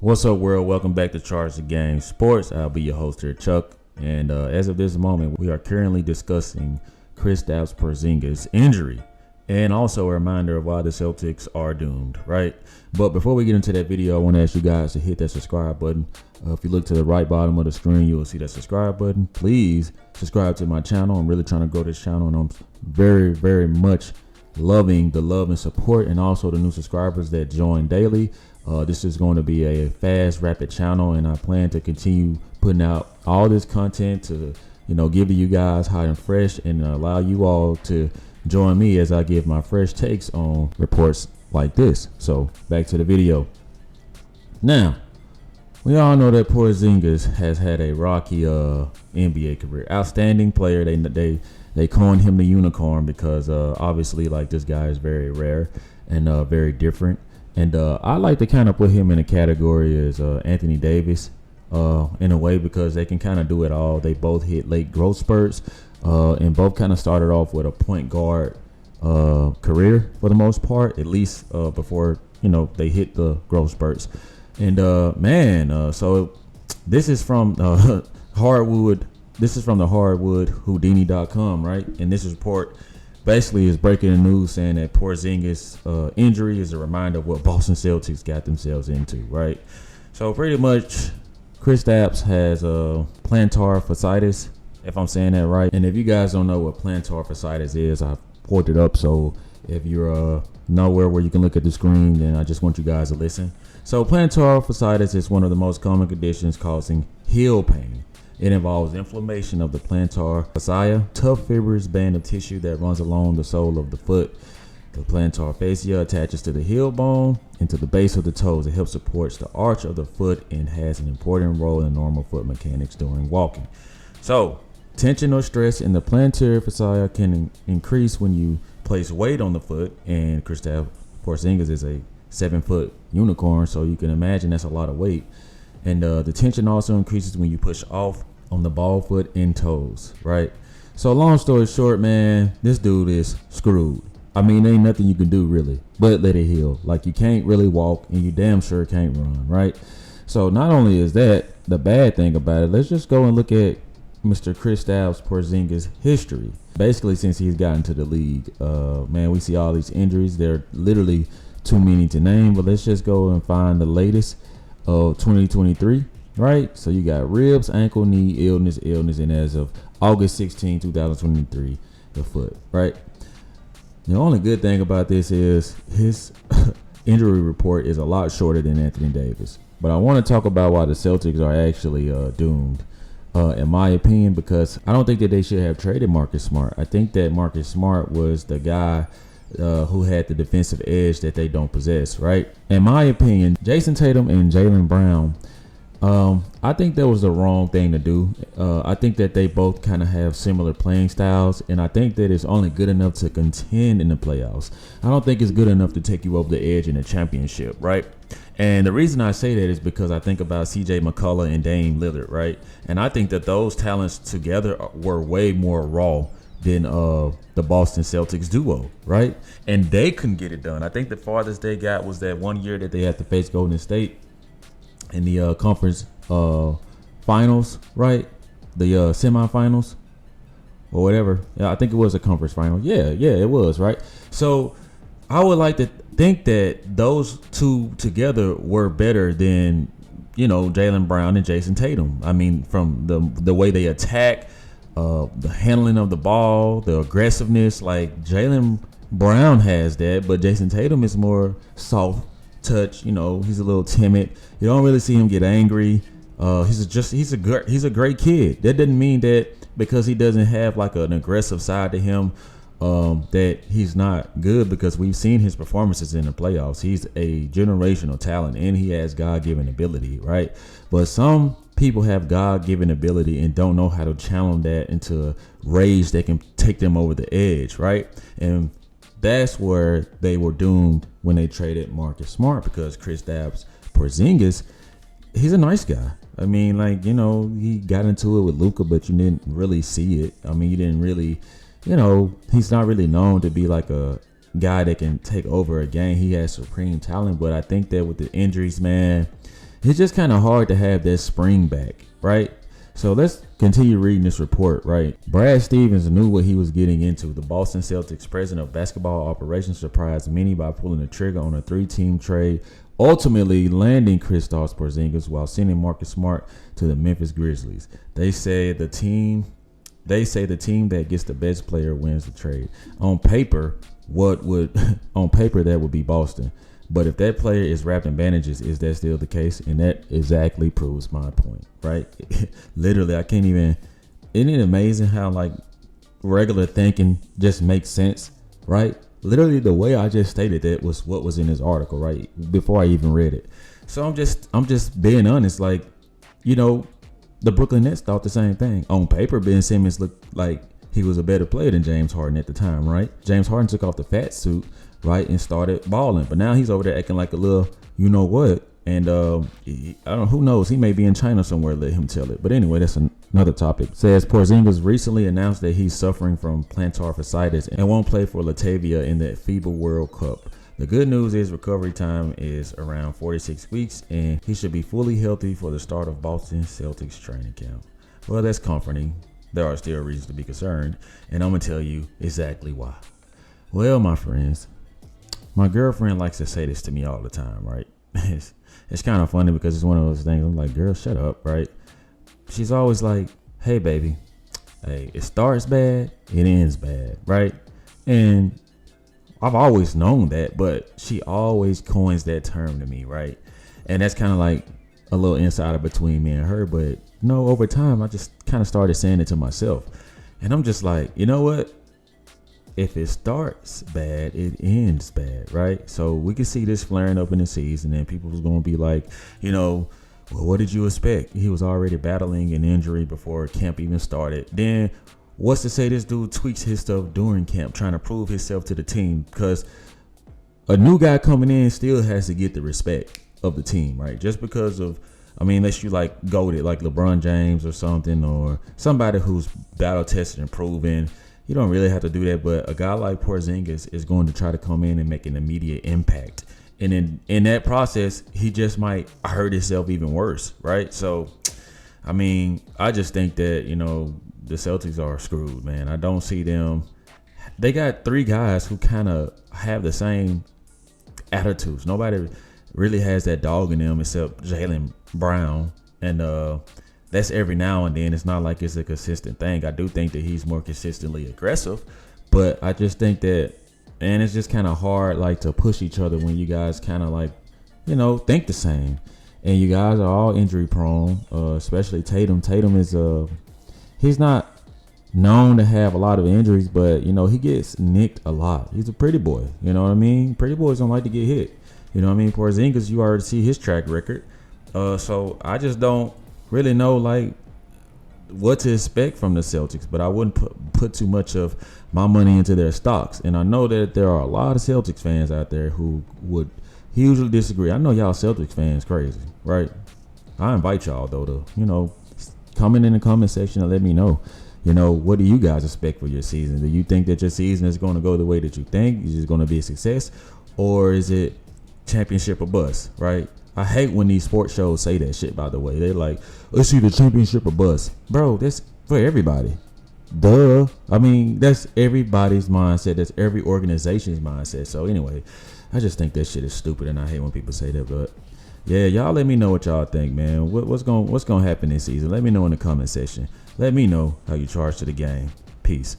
What's up, world? Welcome back to Charge the Game Sports. I'll be your host here, Chuck. And as of this moment, we are currently discussing Kristaps Porzingis' injury, and also a reminder of why the Celtics are doomed, right? But before we get into that video, I want to ask you guys to hit that subscribe button. If you look to the right bottom of the screen, you will see that subscribe button. Please subscribe to my channel. I'm really trying to grow this channel, and I'm very, very much loving the love and support, and also the new subscribers that join daily. This is going to be a fast, rapid channel, and I plan to continue putting out all this content to, give to you guys hot and fresh, and allow you all to join me as I give my fresh takes on reports like this. So back to the video. Now, we all know that Porzingis has had a rocky NBA career. Outstanding player. They coined him the unicorn because obviously, like, this guy is very rare and very different. And I like to kind of put him in a category as Anthony Davis in a way, because they can kind of do it all. They both hit late growth spurts and both kind of started off with a point guard career for the most part, at least before, they hit the growth spurts. And so this is from Hardwood. This is from the hardwoodhoudini.com, right? And this report basically is breaking the news saying that Porzingis' injury is a reminder of what Boston Celtics got themselves into, right? So pretty much Kristaps has plantar fasciitis, if I'm saying that right. And if you guys don't know what plantar fasciitis is, I've pulled it up. So if you're nowhere where you can look at the screen, then I just want you guys to listen. So plantar fasciitis is one of the most common conditions causing heel pain. It involves inflammation of the plantar fascia, tough fibrous band of tissue that runs along the sole of the foot. The plantar fascia attaches to the heel bone and to the base of the toes. It helps support the arch of the foot and has an important role in normal foot mechanics during walking. So, tension or stress in the plantar fascia can increase when you place weight on the foot, and Kristaps Porzingis is a 7-foot unicorn, so you can imagine that's a lot of weight. And the tension also increases when you push off on the ball foot and toes, right? So long story short, man, this dude is screwed. I mean, ain't nothing you can do really but let it heal. Like, you can't really walk, and you damn sure can't run, right? So not only is that the bad thing about it, let's just go and look at Mr. Kristaps Porzingis' history. Basically, since he's gotten to the league, man, we see all these injuries. They're literally too many to name, but let's just go and find the latest of 2023. Right, so you got ribs, ankle, knee, illness, and as of August 16, 2023, the foot, right? The only good thing about this is his injury report is a lot shorter than Anthony Davis. But I want to talk about why the Celtics are actually doomed, in my opinion, because I don't think that they should have traded Marcus Smart. I think that Marcus Smart was the guy who had the defensive edge that they don't possess, right? In my opinion, Jason Tatum and Jaylen Brown, I think that was the wrong thing to do. I think that they both kind of have similar playing styles, and I think that it's only good enough to contend in the playoffs. I don't think it's good enough to take you over the edge in a championship, right? And the reason I say that is because I think about CJ McCullough and Dame Lillard, right? And I think that those talents together were way more raw than the Boston Celtics duo, right? And they couldn't get it done. I think the farthest they got was that one year that they had to face Golden State in the conference finals, right? The semifinals or whatever. Yeah, I think it was a conference final. Yeah, it was, right? So I would like to think that those two together were better than, Jaylen Brown and Jason Tatum. I mean, from the way they attack, the handling of the ball, the aggressiveness. Like, Jaylen Brown has that, but Jason Tatum is more soft touch. He's a little timid. You don't really see him get angry. He's a great kid. That doesn't mean that because he doesn't have like an aggressive side to him that he's not good, because we've seen his performances in the playoffs. He's a generational talent, and he has God-given ability, right? But some people have God-given ability and don't know how to channel that into rage that can take them over the edge, right? And that's where they were doomed when they traded Marcus Smart, because Kristaps Porzingis, he's a nice guy. I mean, like, he got into it with Luka, but you didn't really see it. I mean, you didn't really, he's not really known to be like a guy that can take over a game. He has supreme talent, but I think that with the injuries, man, it's just kind of hard to have that spring back, right? So let's continue reading this report, right? Brad Stevens knew what he was getting into. The Boston Celtics president of basketball operations surprised many by pulling the trigger on a 3-team trade, ultimately landing Kristaps Porzingis while sending Marcus Smart to the Memphis Grizzlies. They say the team that gets the best player wins the trade. On paper, that would be Boston. But if that player is wrapped in bandages, is that still the case? And that exactly proves my point, right? Literally, I can't even. Isn't it amazing how like regular thinking just makes sense, right? Literally, the way I just stated that was what was in this article, right? Before I even read it. So I'm just being honest. Like, you know, the Brooklyn Nets thought the same thing. On paper, Ben Simmons looked like he was a better player than James Harden at the time, right? James Harden took off the fat suit, right, and started balling. But now he's over there acting like a little, you know what? And I don't know, who knows? He may be in China somewhere. Let him tell it. But anyway, that's another topic. Says Porzingis recently announced that he's suffering from plantar fasciitis and won't play for Latvia in the FIBA World Cup. The good news is recovery time is around 46 weeks, and he should be fully healthy for the start of Boston Celtics training camp. Well, that's comforting. There are still reasons to be concerned, and I'm going to tell you exactly why. Well, my friends, my girlfriend likes to say this to me all the time, right? It's kind of funny because it's one of those things. I'm like, girl, shut up, right? She's always like, hey, baby, hey, it starts bad, it ends bad, right? And I've always known that, but she always coins that term to me, right? And that's kind of like a little insider between me and her. But no, over time, I just kind of started saying it to myself. And I'm just like, you know what? If it starts bad, it ends bad, right? So we can see this flaring up in the season, and people was going to be like, you know, well, what did you expect? He was already battling an injury before camp even started. Then what's to say this dude tweaks his stuff during camp, trying to prove himself to the team? Because a new guy coming in still has to get the respect of the team, right? Just because of, I mean, unless you like goated like LeBron James or something, or somebody who's battle tested and proven, you don't really have to do that. But a guy like Porzingis is going to try to come in and make an immediate impact. And in that process, he just might hurt himself even worse, right? So, I mean, I just think that, you know, the Celtics are screwed, man. I don't see them. They got 3 guys who kind of have the same attitudes. Nobody really has that dog in them except Jaylen Brown. And that's every now and then. It's not like it's a consistent thing. I do think that he's more consistently aggressive. But I just think that, and it's just kind of hard like to push each other when you guys kind of like, you know, think the same. And you guys are all injury prone, especially Tatum. Tatum is he's not known to have a lot of injuries, but, you know, he gets nicked a lot. He's a pretty boy. You know what I mean? Pretty boys don't like to get hit. You know what I mean? Porzingis, you already see his track record. So I just don't really know, like, what to expect from the Celtics. But I wouldn't put too much of my money into their stocks. And I know that there are a lot of Celtics fans out there who would hugely disagree. I know y'all Celtics fans crazy, right? I invite y'all, though, to, you know, comment in the comment section and let me know, you know, what do you guys expect for your season? Do you think that your season is going to go the way that you think? Is it going to be a success? Or is it championship or bust, right? I hate when these sports shows say that shit, by the way. They're like, let's either championship or bust. Bro, that's for everybody. Duh. I mean, that's everybody's mindset. That's every organization's mindset. So anyway, I just think that shit is stupid, and I hate when people say that. But yeah, y'all let me know what y'all think, man. What's gonna happen this season? Let me know in the comment section. Let me know how you charge to the game. Peace.